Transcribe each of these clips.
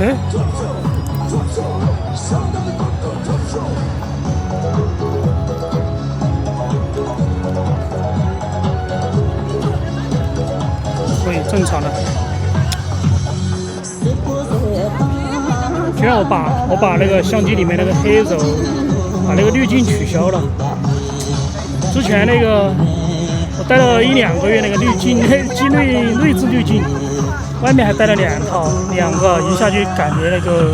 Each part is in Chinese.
哎，所以正常的。居然我把那个相机里面那个黑柔，把那个滤镜取消了。之前那个我带了1-2个月那个滤镜，内置滤镜，外面还带了2个，一下就感觉那个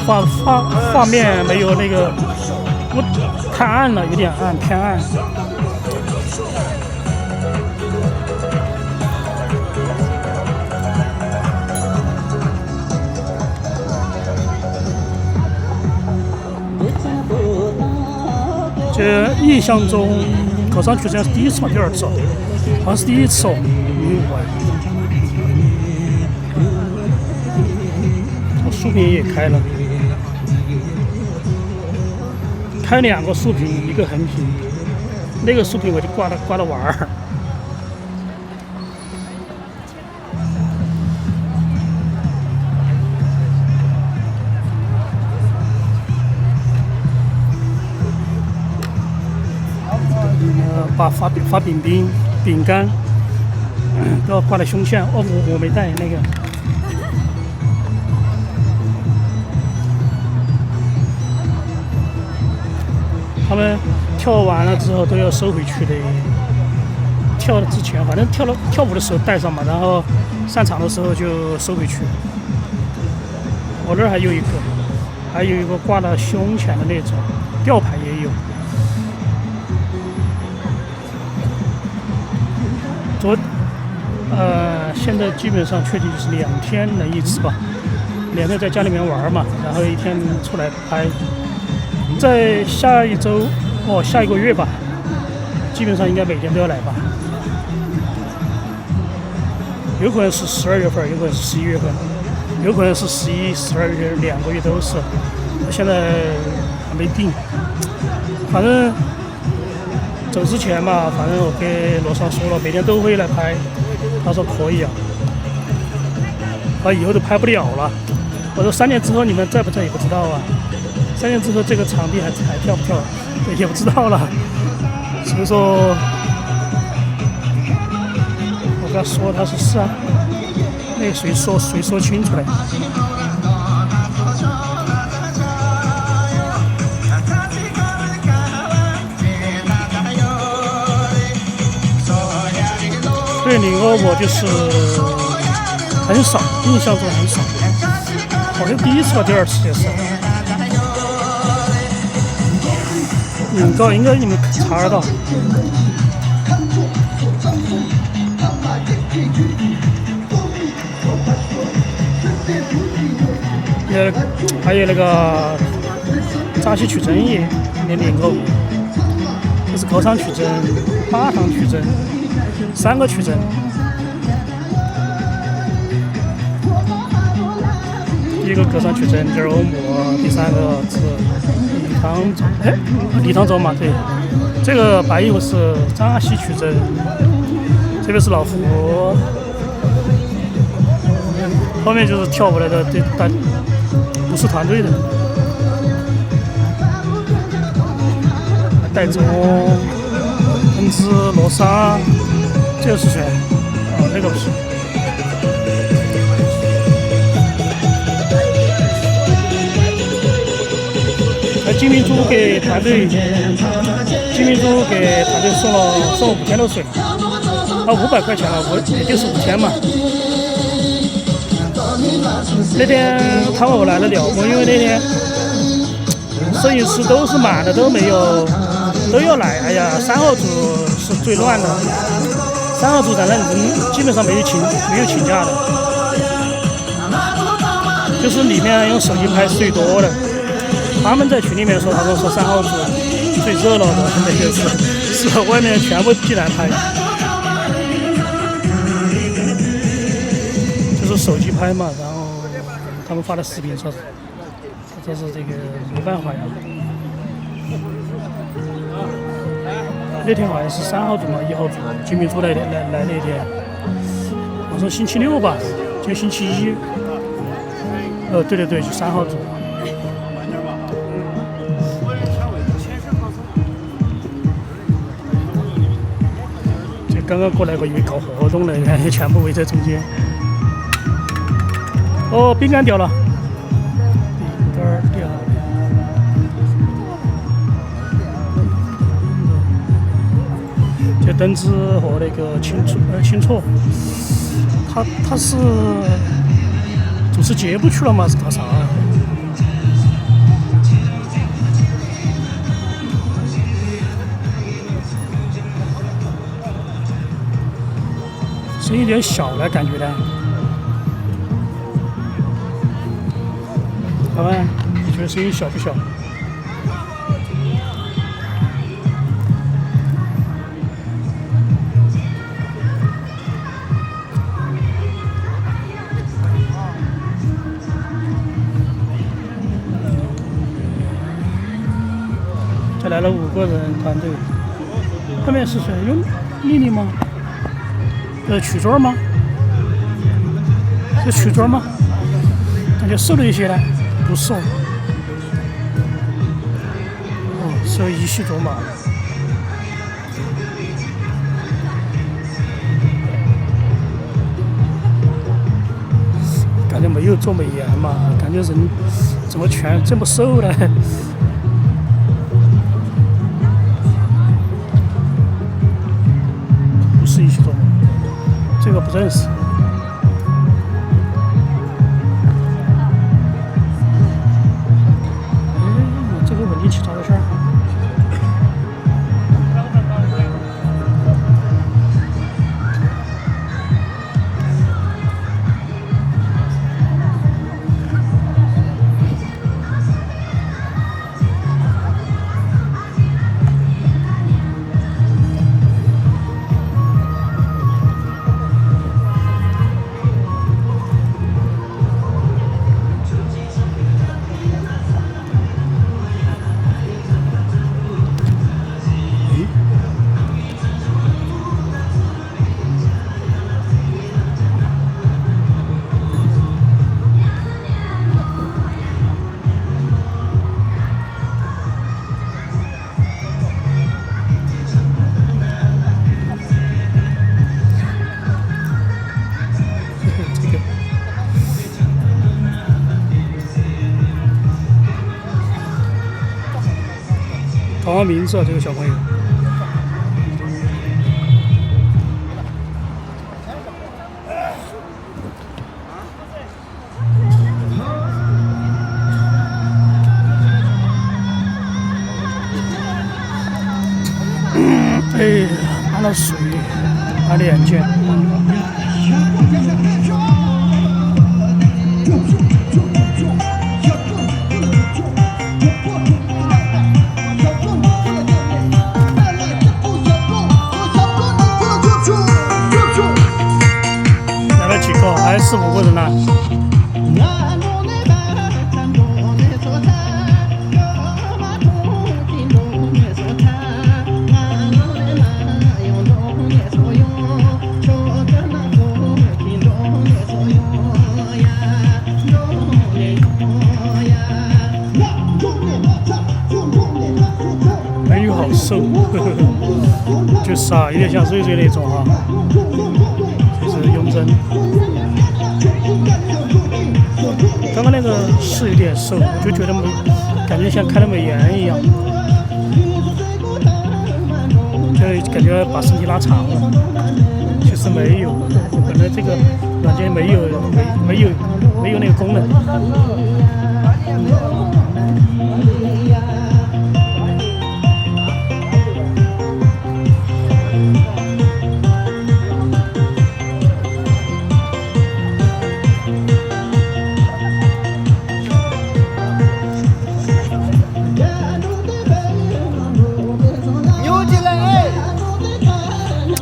画面没有那个太暗了，有点暗，偏暗。这印象中，高山曲镇是第一次嘛，第2次，好像是第1次哦。树坪也开了，开2个树坪，一个横屏，那个树坪我就挂了玩儿。把发饼干都要挂在胸前。哦，我没带那个。他们跳完了之后都要收回去的。跳之前，反正跳舞的时候带上嘛，然后上场的时候就收回去。我这儿还有一个挂到胸前的那种，吊牌也有。现在基本上确定是2天能1次吧，2天在家里面玩嘛，然后1天出来拍。在下一周下一个月吧，基本上应该每天都要来吧。有可能是12月份，有可能是11月份，有可能是11、12月2个月都是。现在还没定，反正走之前嘛，反正我跟罗尚说了，每天都会来拍。他说可以啊，以后都拍不了了。我说3年之后你们在不在也不知道啊，3年之后这个场地还跳不跳也不知道了。所以说，我跟他说，他说是啊，那谁说清楚嘞？对你和我就是很少，印象中很少，好像第1次吧，第2次也是。应该你们查得到。还有那个扎西曲镇也练过舞，这是高山曲镇、巴塘曲镇3个曲镇。第1个高山曲镇，第2欧姆，第3个是礼堂州嘛，对。这个白衣服是扎西曲镇，这边是老胡，后面就是跳舞来的不是团队的。戴宗、恩芝、罗莎，这个是谁？那个不是。金明珠给团队送了5天的水，500块钱了，也就是5天嘛。那天他们我来得了，因为那天摄影师都是满的，都要来。哎呀，3号组是最乱的，3号组在那人基本上没有请假的，就是里面用手机拍最多的。他们在群里面说，他们说3号组最热闹的那个是外面全部进来拍，就是手机拍嘛，然后他们发的视频说是这个没办法呀。那天好像是3号组嘛，1号组金明珠来那天，我说星期六吧，今天星期一。对对对，就3号做。这刚刚过来个以为搞活动的，你看全部围在中间。哦，饼干掉了，饼干掉了。这灯子和那个清楚，他是主持节目去了吗？是干啥？声音有点小了，感觉呢。老板，你觉得声音小不小？这来了5个人团队，后面是谁？有丽丽吗？曲桌吗？是曲桌吗？感觉瘦了一些呢，不瘦。哦，是有一系卓玛。感觉没有做美颜嘛，感觉人怎么全这么瘦呢？不是一系卓玛。这个不认识。这个稳定器找个事儿。叫啥名字啊？这个小朋友？哎，按了水，按了眼镜。来了几个？还是4、5个人呢？美女好瘦，就是啊，有点像瑞瑞那种啊，就是雍真。刚刚那个是有点瘦，我就觉得感觉像开了美颜一样，就感觉把身体拉长了。其实没有，本来这个软件没有那个功能。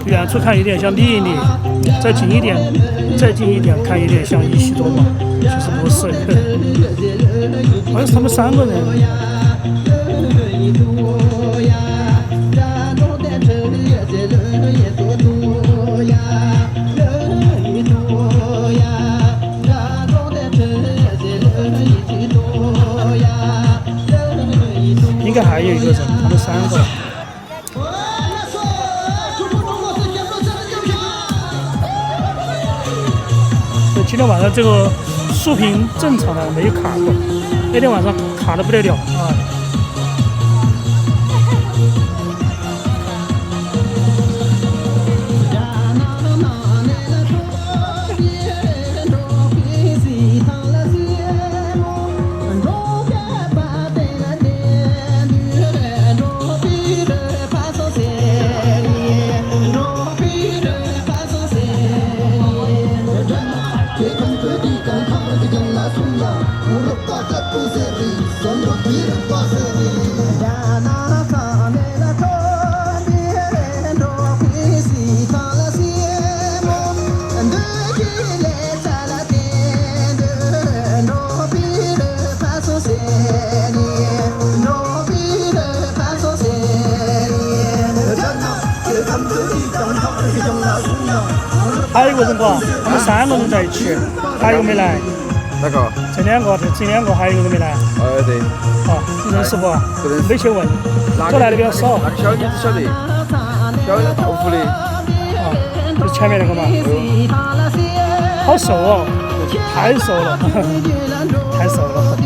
远处看有点像丽丽，再近一点看有点像一系多玛，其实不是，好像是他们3个人。有一个人，他们3个。今天晚上这个竖屏正常的，没有卡过。那天晚上卡的不得了啊！还有一个人瓜，他们3个人在一起，还有一个没来。哪个？这2个，还有一个人没来。对。哦，你认识不？不认识。没去问，都来的比较少。那个小女子晓得，小的道服的。哦，就是前面那个嘛。好瘦哦，太瘦了，太瘦了。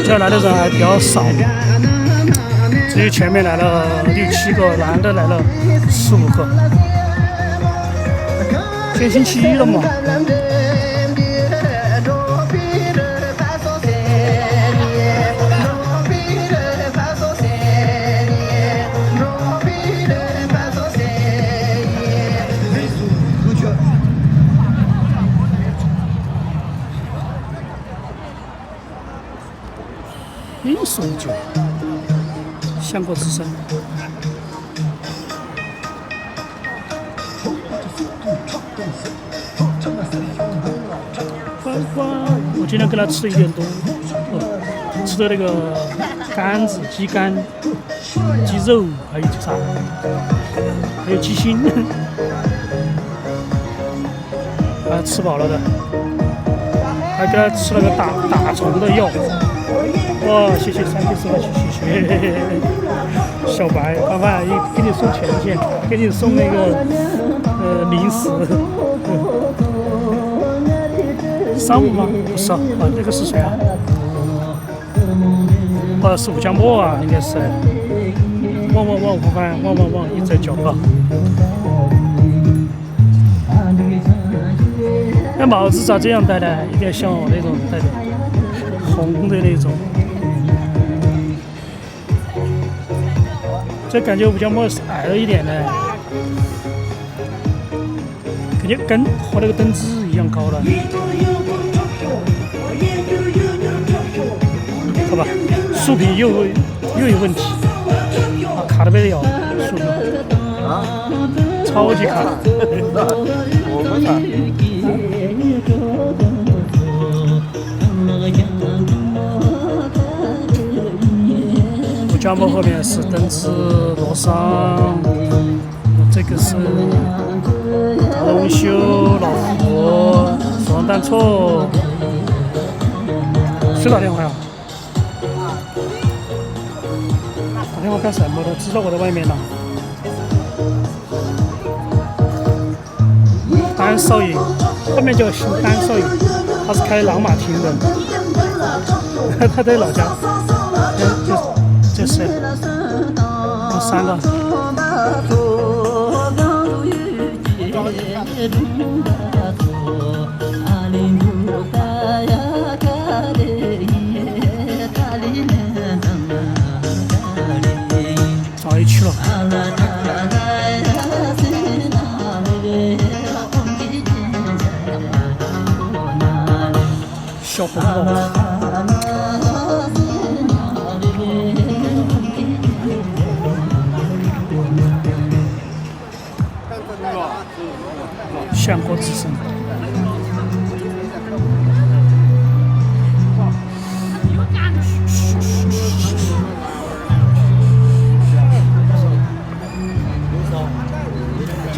这来的人还比较少，只有前面来了6、7个，男的来了4、5个。今天星期1了嘛。饮送酒，香果之声。我今天给他吃一点多，吃的那个肝子、鸡肝、鸡肉，还有啥？还有鸡心，吃饱了的。还给他吃了个打虫的药。哇，谢谢3K师傅，谢谢。小白，凡凡给你送权限，给你送那个零食。商务吗？不是啊，这个是谁啊？是吴江波啊，应该是。汪，凡凡，汪，一直在叫啊。那帽子咋这样戴呢？有点像那种戴的红的那种。这感觉吴江波是矮了一点呢，感觉跟和那个灯枝一样高了。好吧，竖屏又有问题，卡的不得了，竖屏超级卡。我不卡。吴江波后面是灯枝罗桑，这个是大龙修、老胡、双单错。谁打电话呀？打电话干什么的？知道我在外面呢。单少爷，后面叫姓单少爷，他是开朗马厅的，他在老家。这是有3个。早一去了。小红帽。香果之声。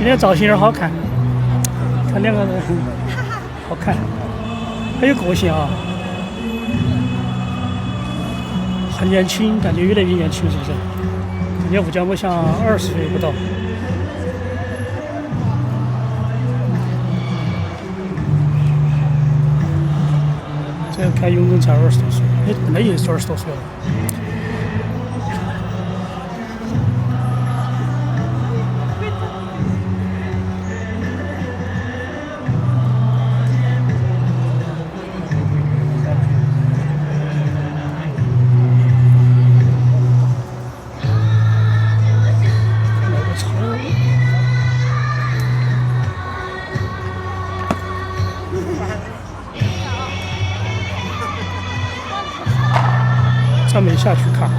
今天造型有点好看，看两个人好看，很有个性啊，很年轻，感觉越来越年轻，是不是？感觉吴家木像20岁不到。这个看永正才20多岁，哎，本来也是20多岁了。咱们下去看。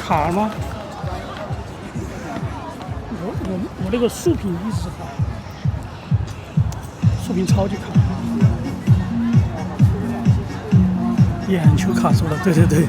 卡吗？我那个竖屏一直卡，竖屏超级卡，眼球卡住了，对对对。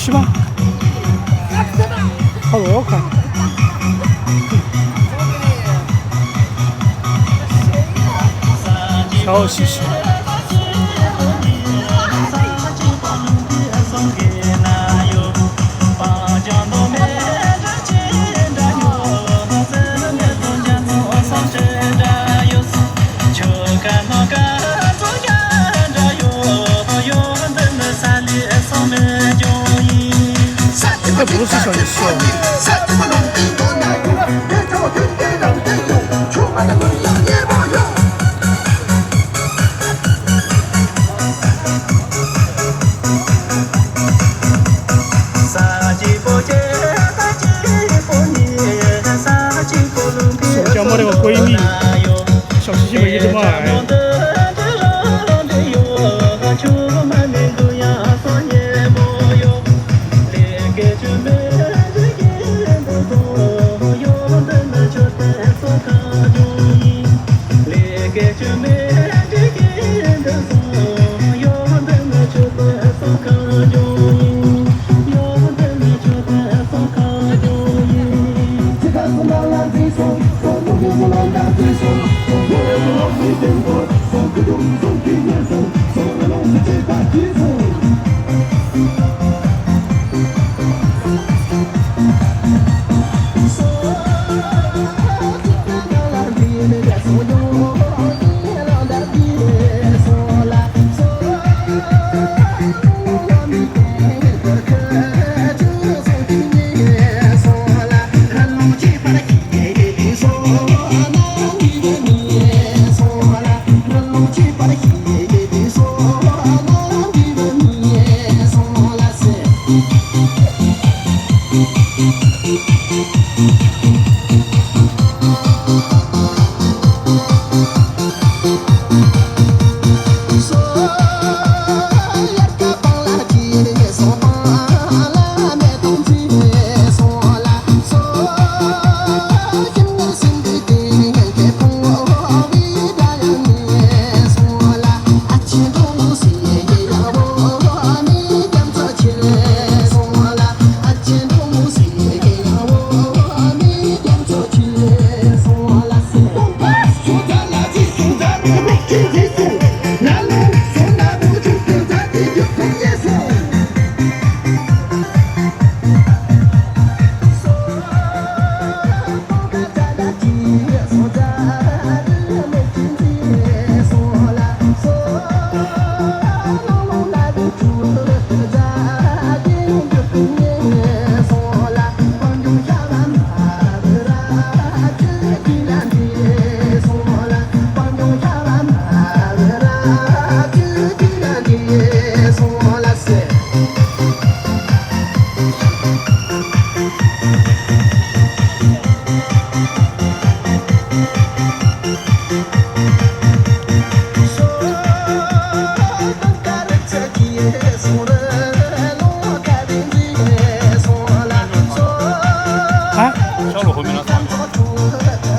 西吧，好多块。笑嘻嘻。这不是小游戏哦。手脚没那个闺蜜，小西西没一直没爱。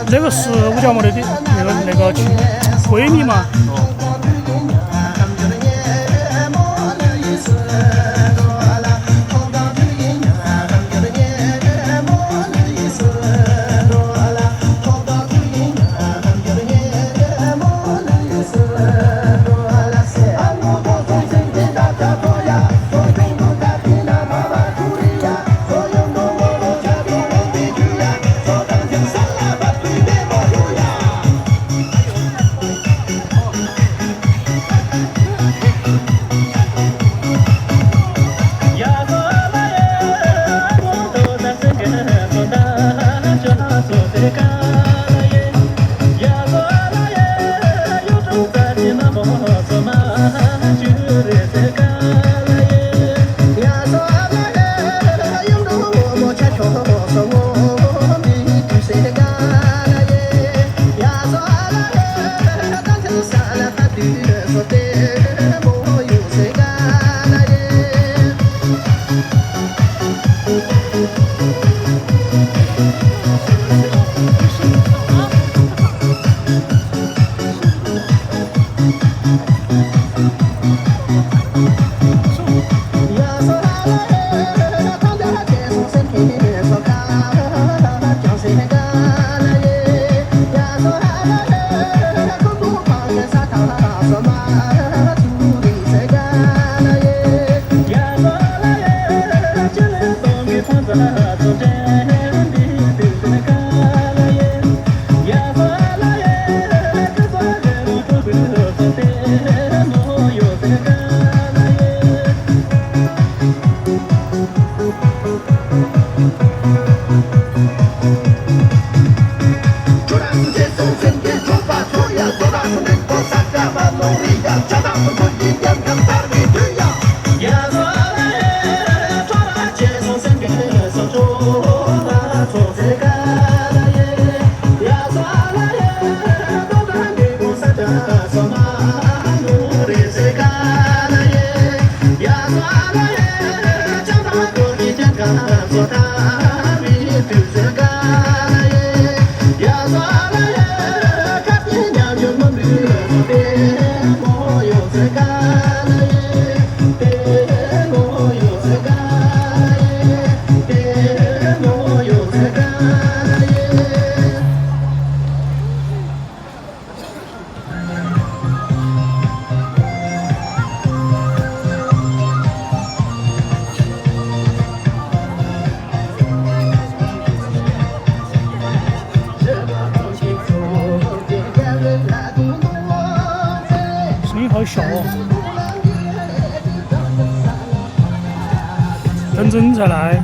这个是五角毛的那个闺蜜嘛。Yeah. 声音好小哦。等阵再来。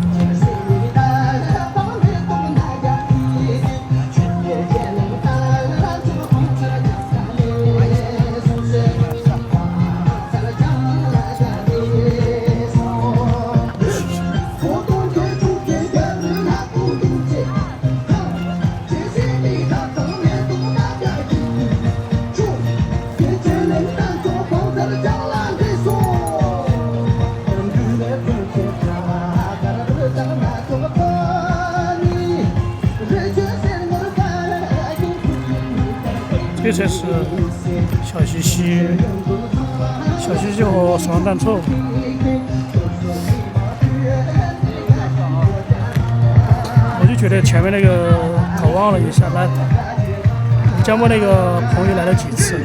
这才是小西西，小西西和双蛋臭。我就觉得前面那个搞忘了一下，那江波那个朋友来了几次。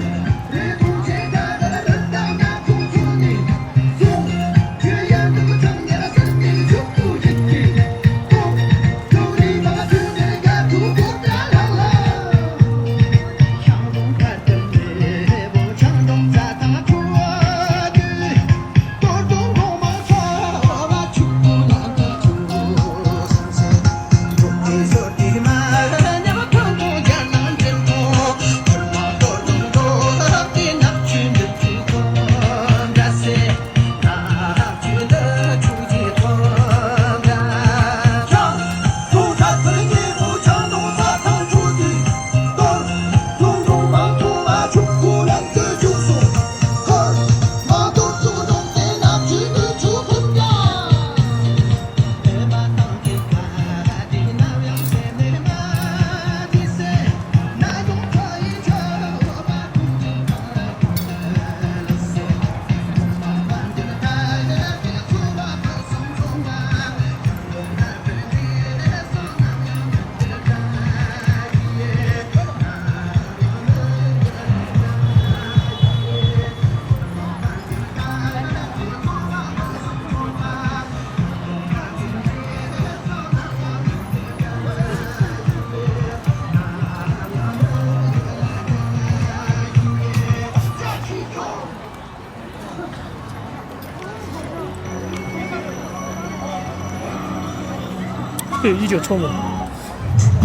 对，依旧错误。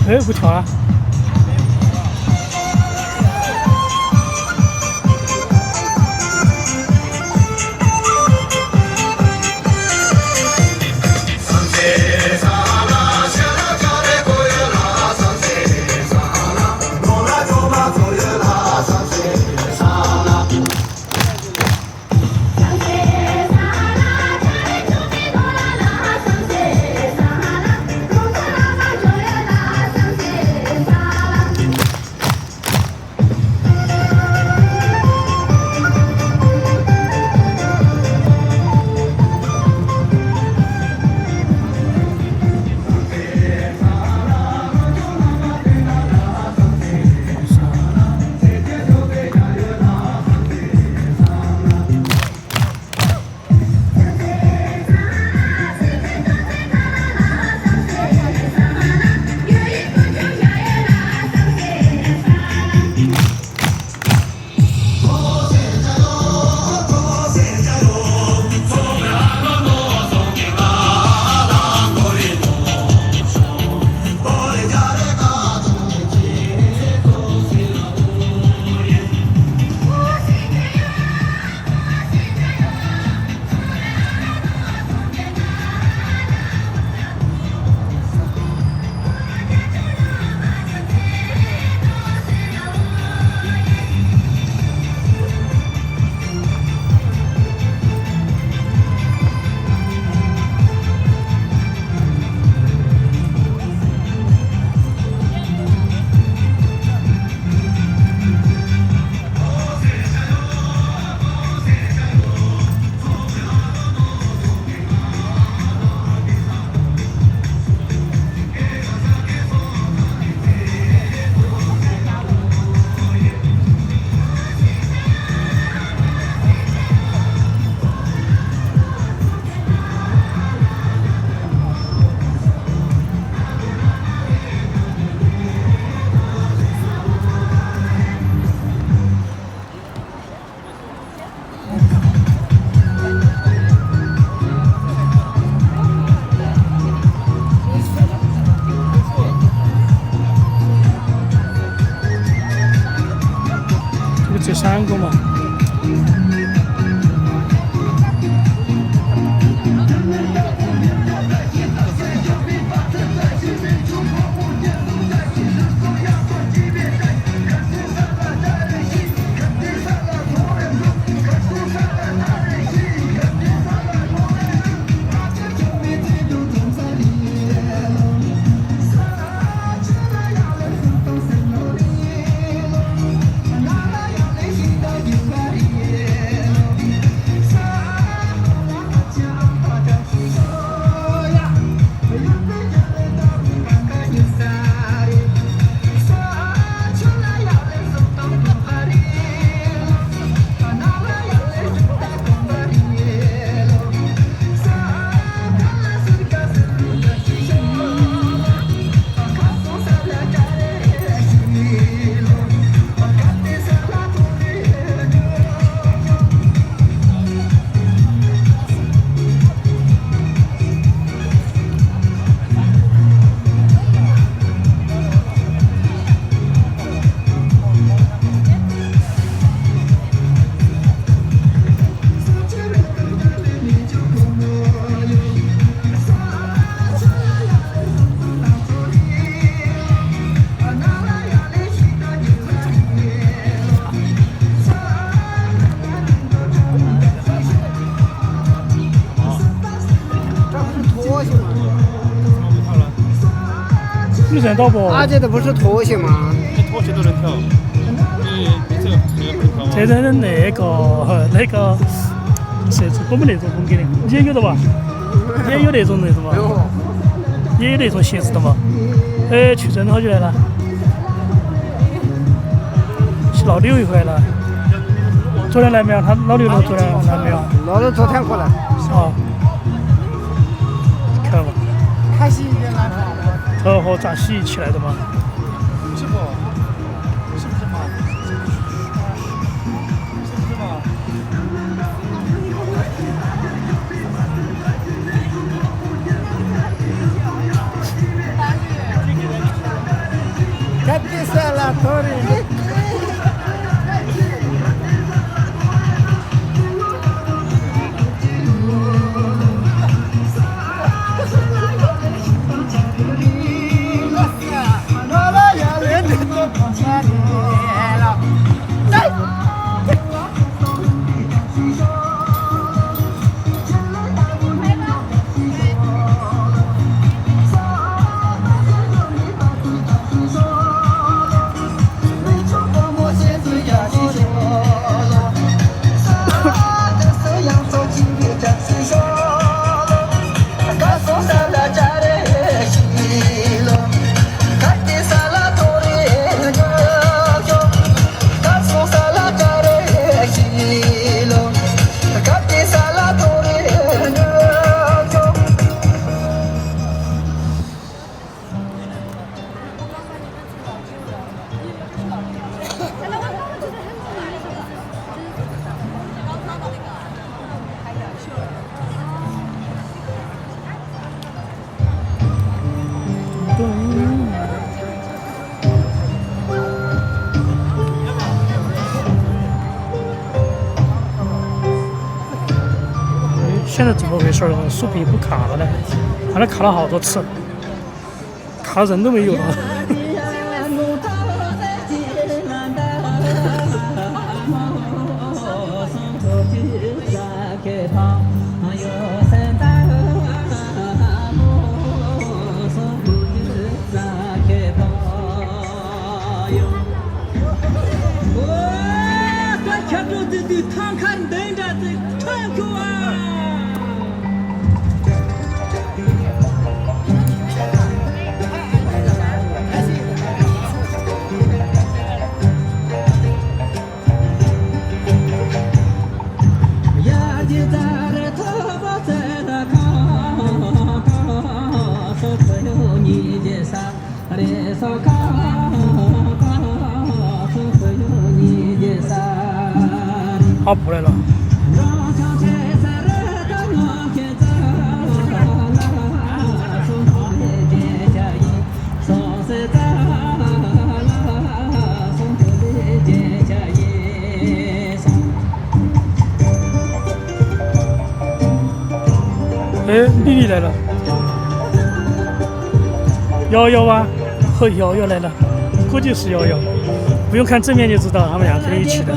哎，不跳了。你认到不？阿姐的不是拖鞋吗？你拖鞋都能跳，你这个可以跳吗？这人那个设置我们那种风格的，你也有的吧？也有那种嘛？也有那种鞋子的嘛？哎，去真的好久来了，去老刘一回了。昨天来没有？他老刘昨天来没有？老刘昨天过来。哦，看了吧？开心一点来吧。头和张喜一起来的嘛？是不？是不是嘛？是不是嘛？Cabeça lá, Tori.现在怎么回事儿？视频不卡了呢？好像卡了好多次，卡人都没有了。看看等着这传球啊！好补来了。哎，丽丽来了，瑶瑶啊，和瑶瑶来了，估计是瑶瑶，不用看正面就知道他们俩肯定一起的。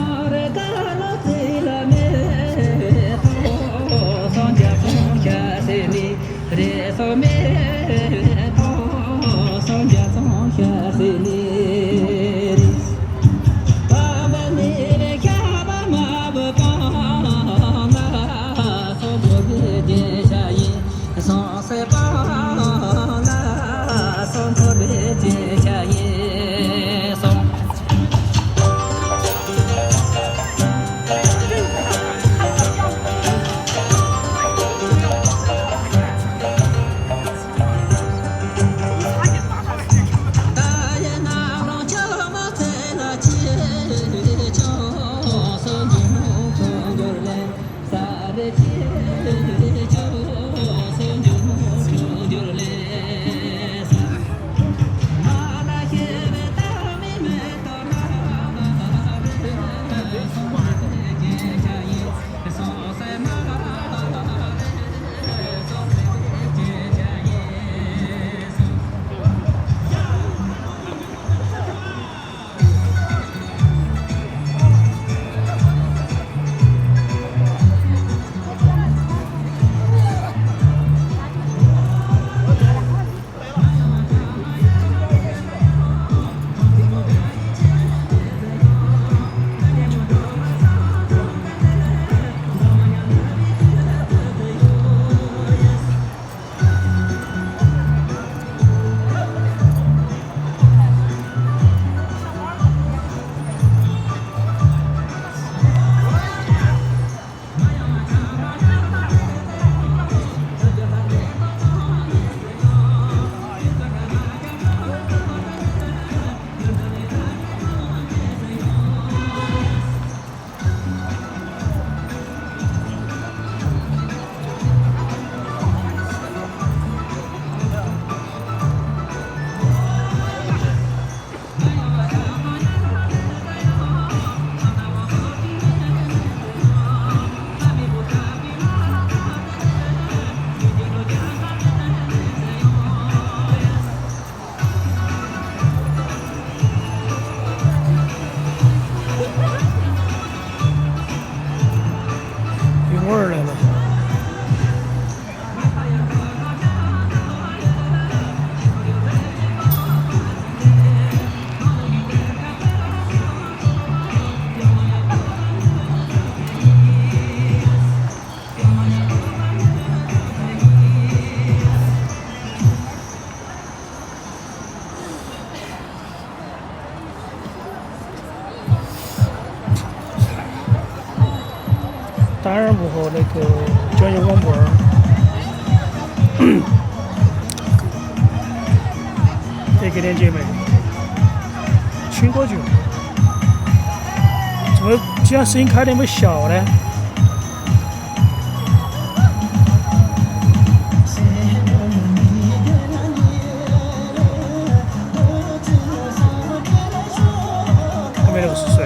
个椒盐王八儿，再给点姐妹，请过去。怎么既然声音开得那么小呢？后面那个是谁？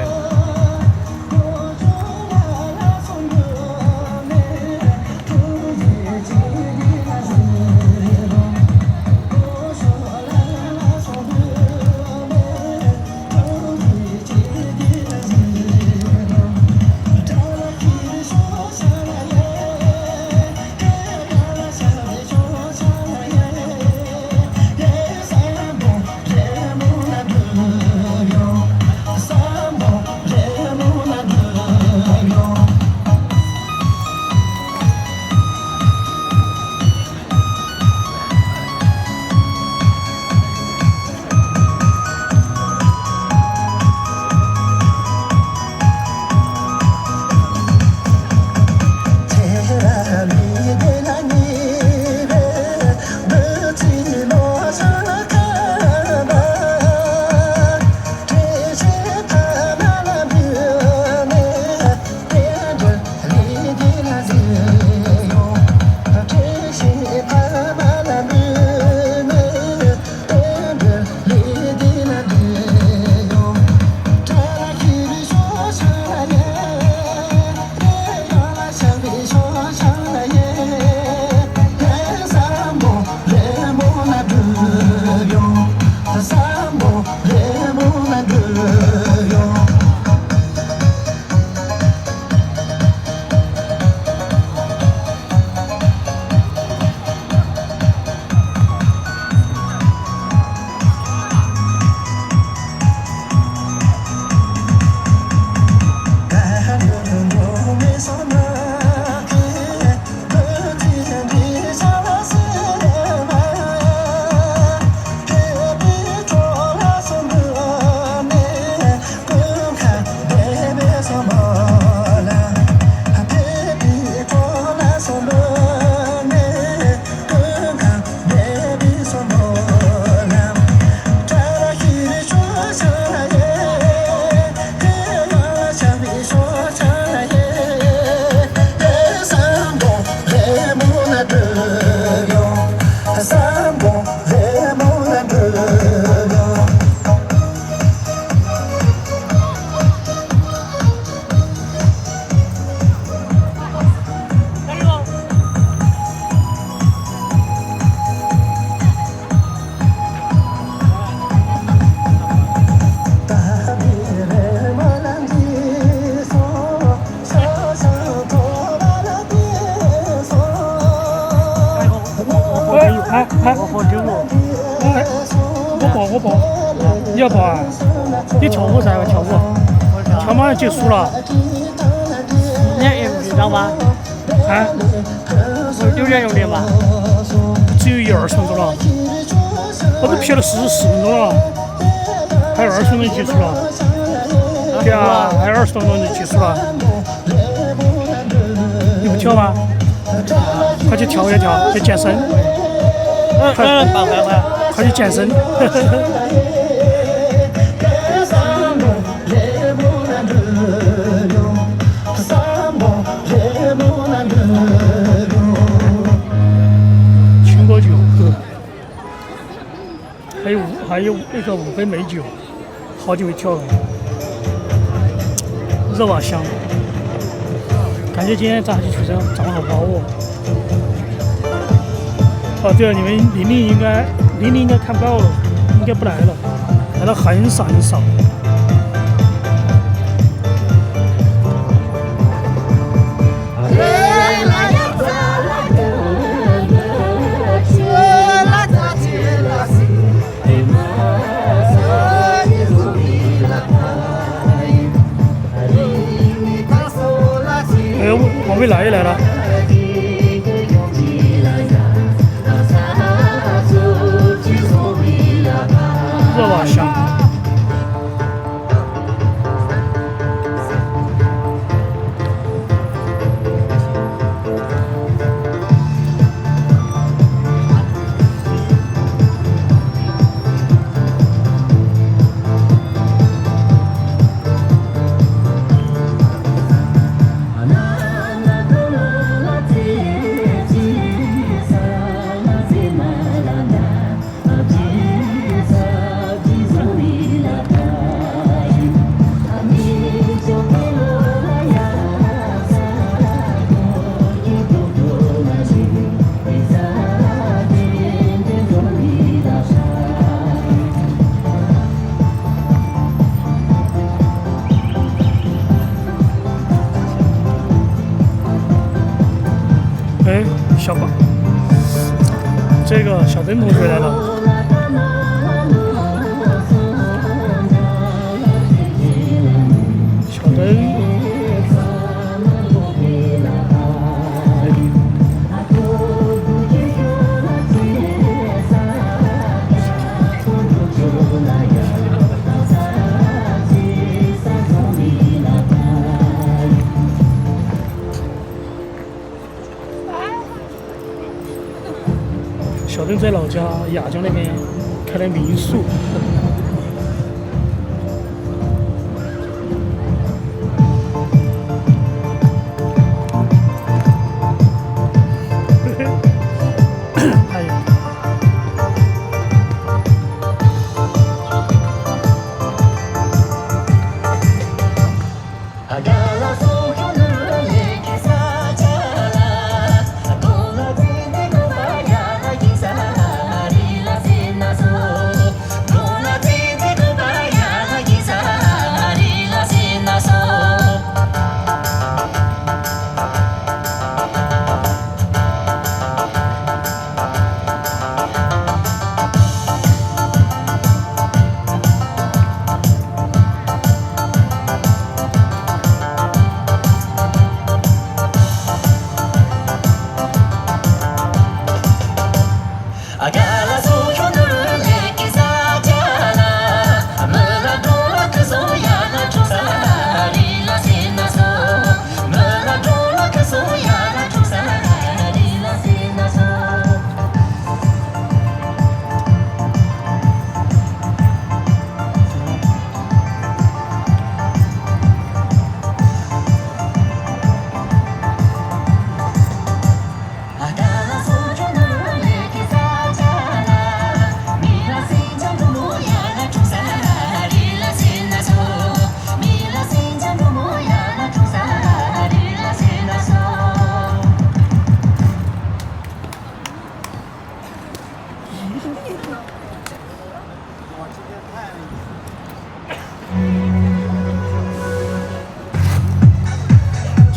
我报，你要报啊？你跳舞噻，跳舞，跳马上结束了。你也不知道吗？啊？有点用的嘛。只有20分钟了，我都拍了44分钟了，还有20分钟就结束了。对啊，还有20分钟就结束了。你不跳吗？快去跳一跳，去健身。快去健身。青稞酒，还有那个5杯美酒，好久没跳了，热哇香。感觉今天炸鸡腿上长得好薄哦。哦，对了，你们玲玲应该看不到了，应该不来了，来的很少很少。王伟来也来了。热哇香。哎，小宝，这个小邓同学来了。小邓。小邓在老家雅江那边开了民宿。还有。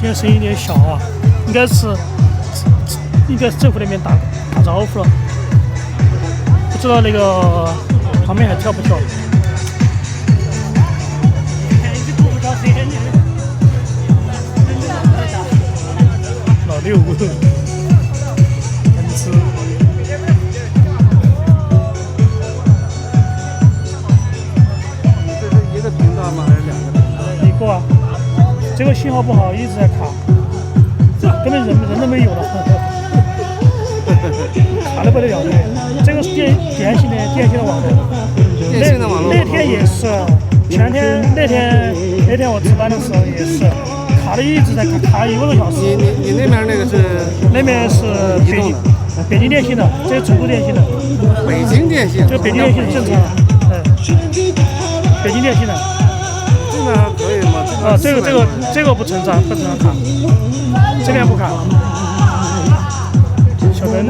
今天声音有点小啊，应该是政府那边打招呼了，不知道那个旁边还跳不跳？老六，能吃。这是一个频道吗？还是两个频道？一个啊。这个信号不好，一直在卡，根本人都没有了，卡的不得了的。这个是电信的网络，那天也是，前天那天我值班的时候也是，卡的一直在卡1个多小时。你那边那个是？那边是北京电信的，这是成都电信的。北京电信。这北京电信正常，北京电信的。这个可以吗？啊，这个不正常卡，这边不卡。小灯。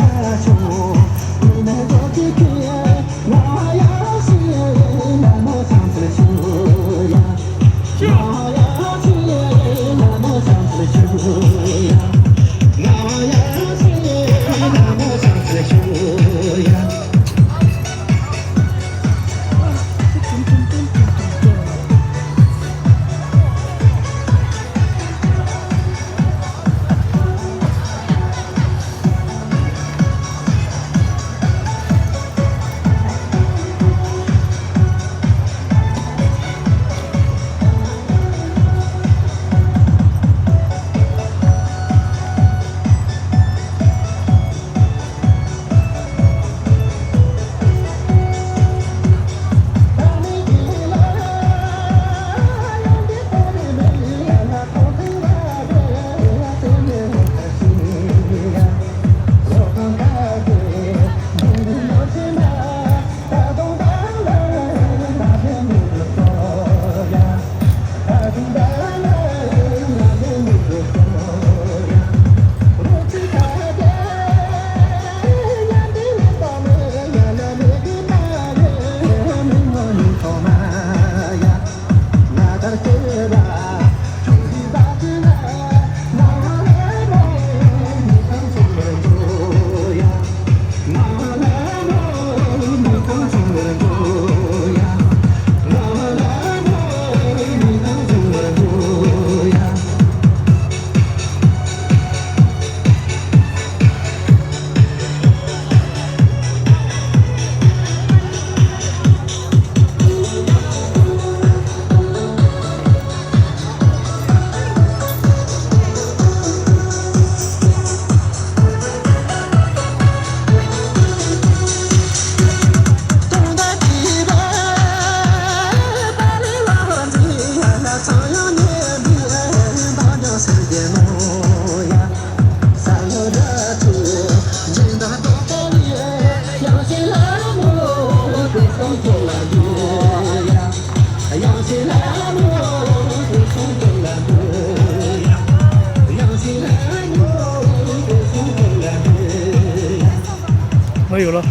油了。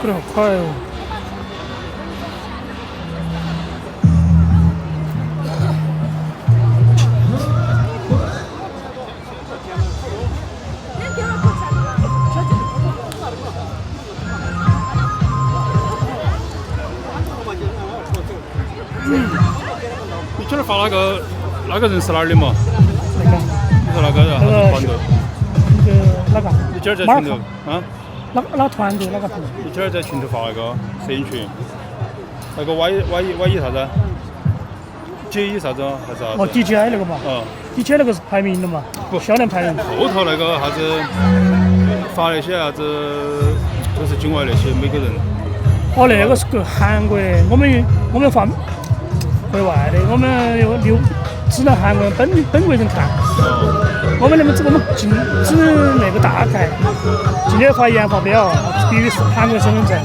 过得好快哦！你今儿发那个人是哪儿的嘛？那个你说那个人还是团队？哪个？你今儿在群头啊？哪团队哪个团队？你今儿在群头发那个摄影群，那个 Y 啥子？JE 啥子还是啥子？哦 DJI 那个嘛。DJI 那个是排名的嘛？不，销量排名。后头那个啥子发那些啥子，就是境外那些每个人。哦，那个是个韩国，我们放国外的，我们留只能韩国人本国人看。我们只那个大台，今天发研发表，必须是韩国身份证。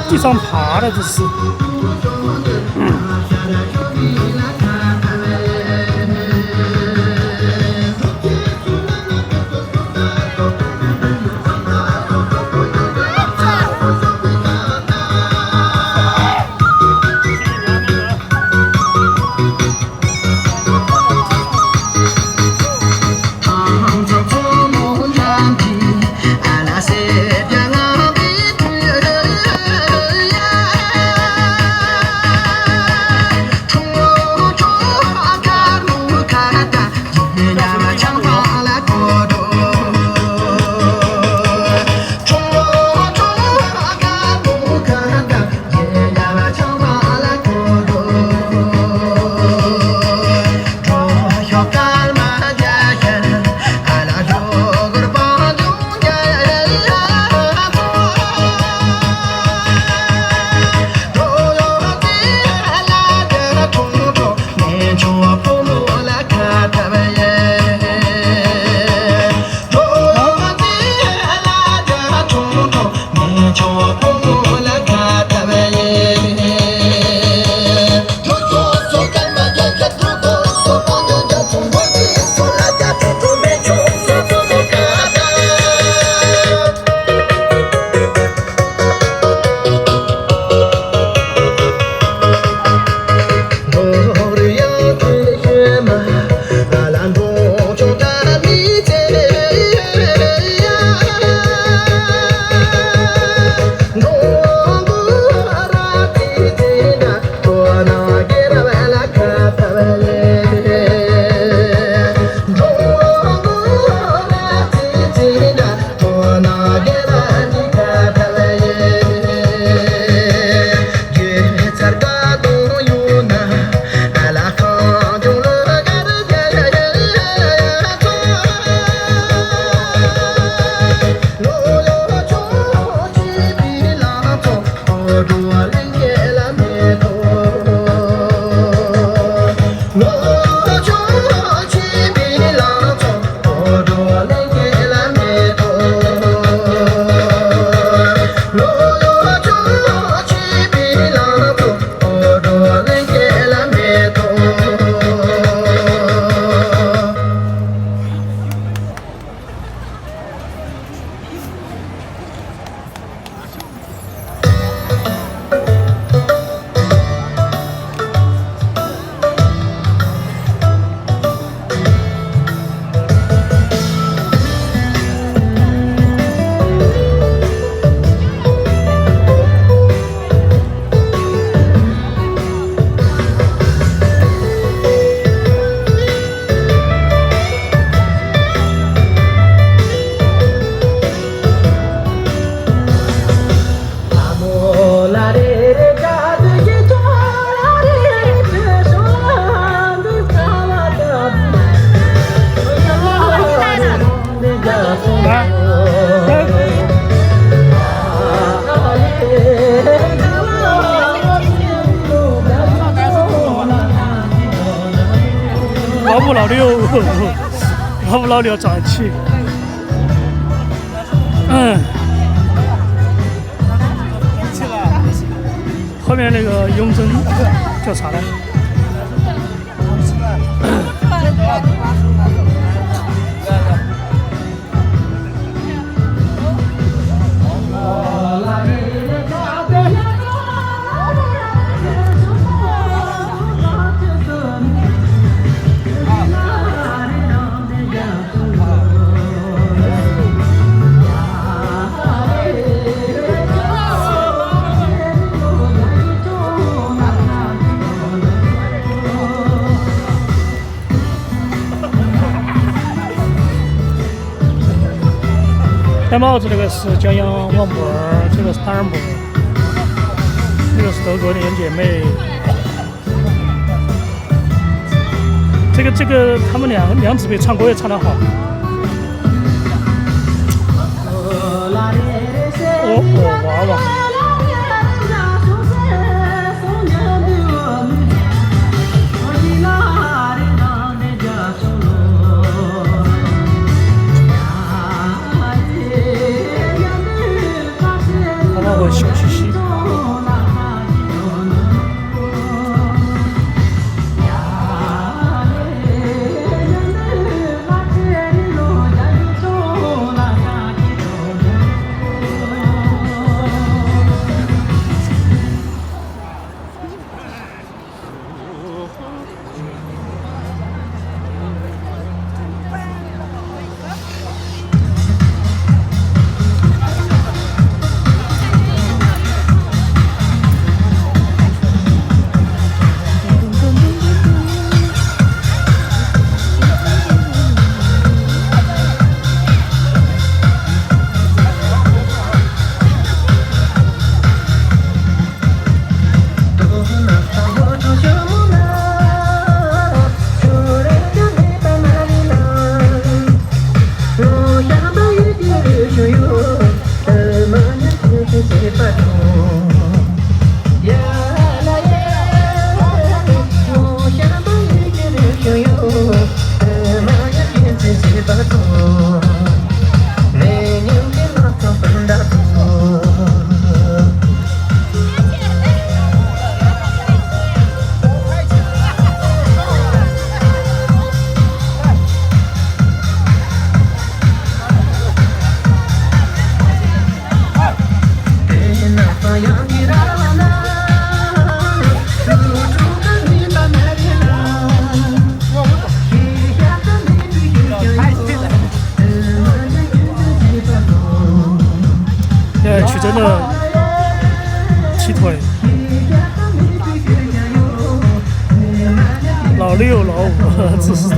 地上爬的这是。老五老六，老五老六早起。后面那个永贞叫啥呢？戴帽子这个是江阳王木儿，这个是唐人木儿，这个是豆哥的眼姐妹。这个他们两姊妹唱歌也唱得好。娃娃。小西西，曲真的踢腿，老六老五自私的。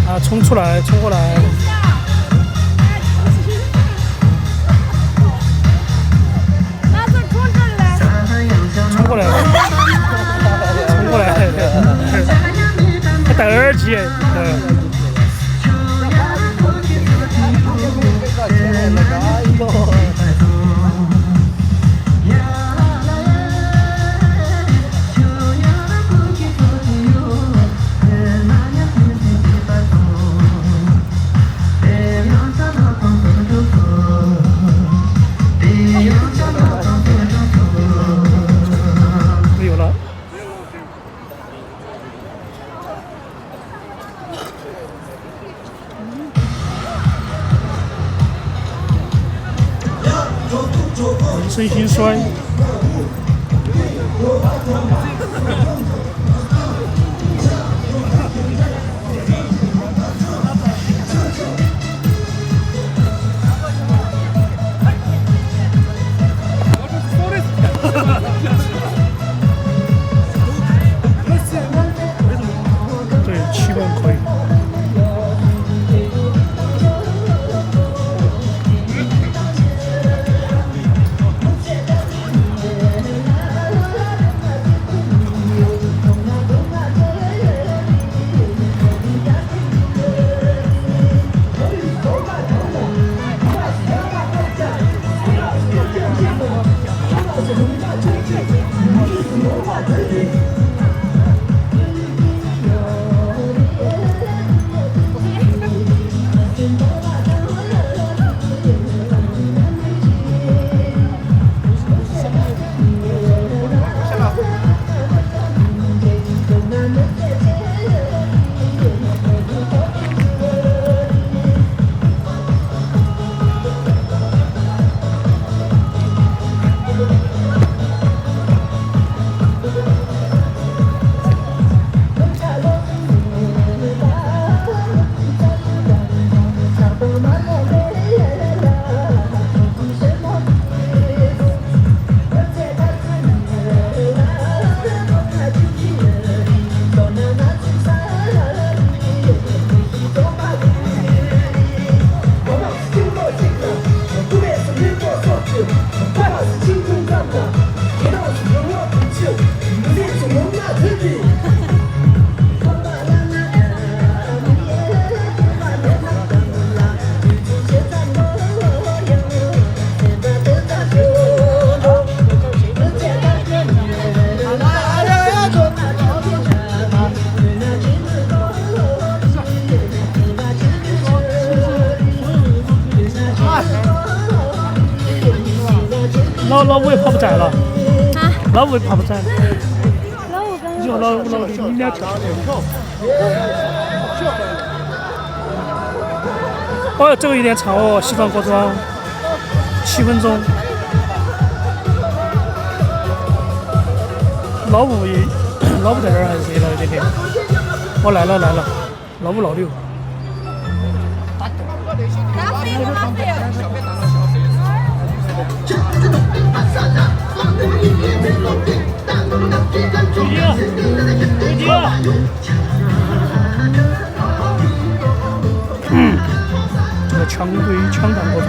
啊，冲出来，冲过来！冲过来！冲过来！还戴耳机，没有了。人生兴衰。对，气氛可以。老五也跑不在了，老五也跑不在了，老五刚刚就老的你俩跳。哦，这个有点长哦，西装革装，7分钟。老五在这儿还是谁了？今天？哦，来了，老五老六。这个枪战过程。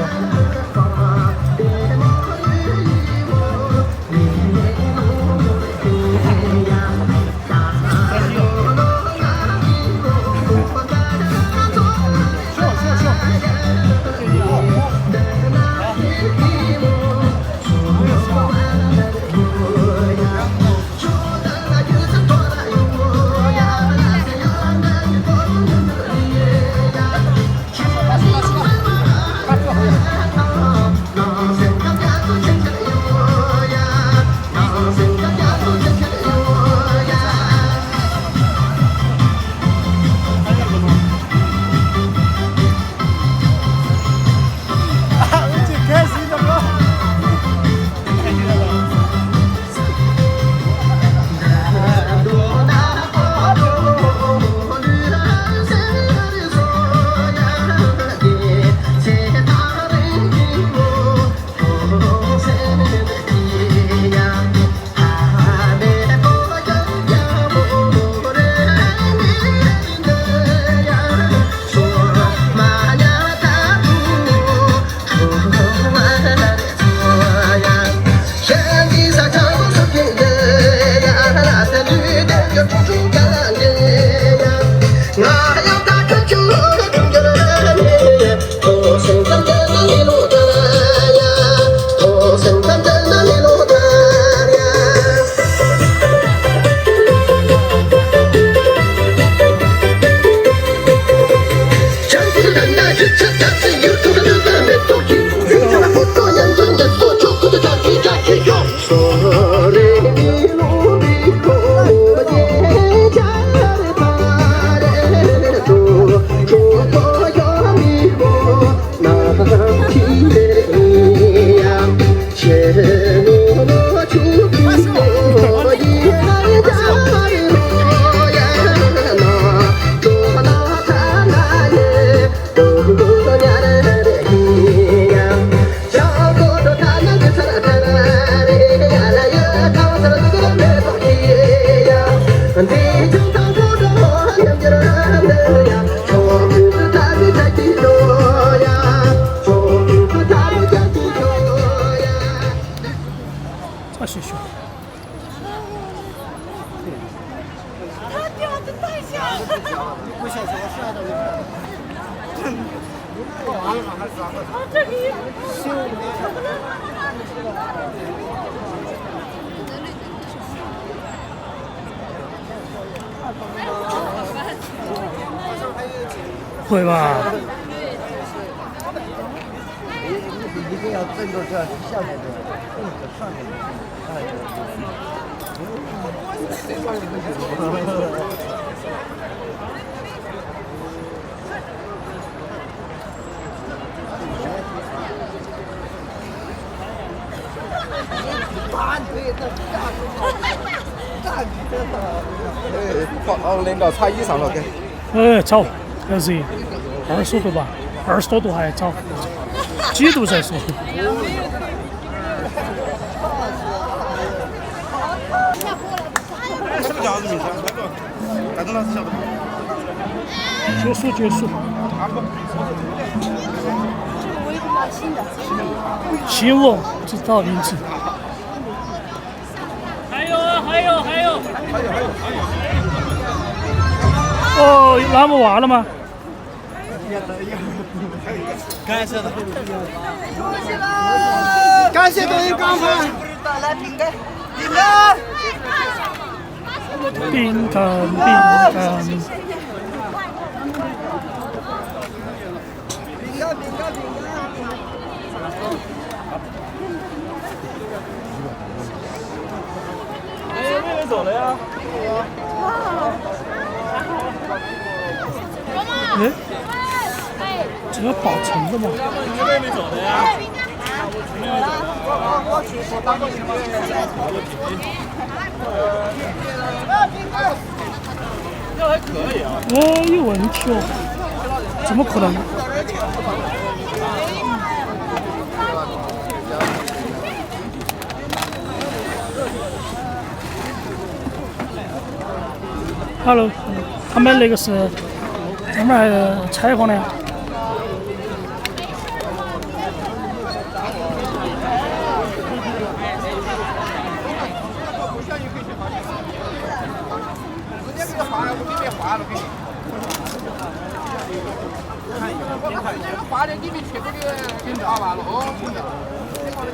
谢谢。他掉的太小了。不小心我摔到了。哦，这里。会吧？一定要正着这下面的动作上面的，大腿的大腿的，能够踩以上了，给。早，还是20多度吧，20多度还早，几度再说？什么叫人民小那个？但是老师晓得。结束。新我知道名字。还有。哦，那么娃了吗？感谢各位观众，来饼干。饼干。没走了呀？这要保存的吗？没走的呀？这还可以啊。有问题哦，怎么可能？Hello， 他们那个是专门还采访的。花的你们全部给拿完了哦。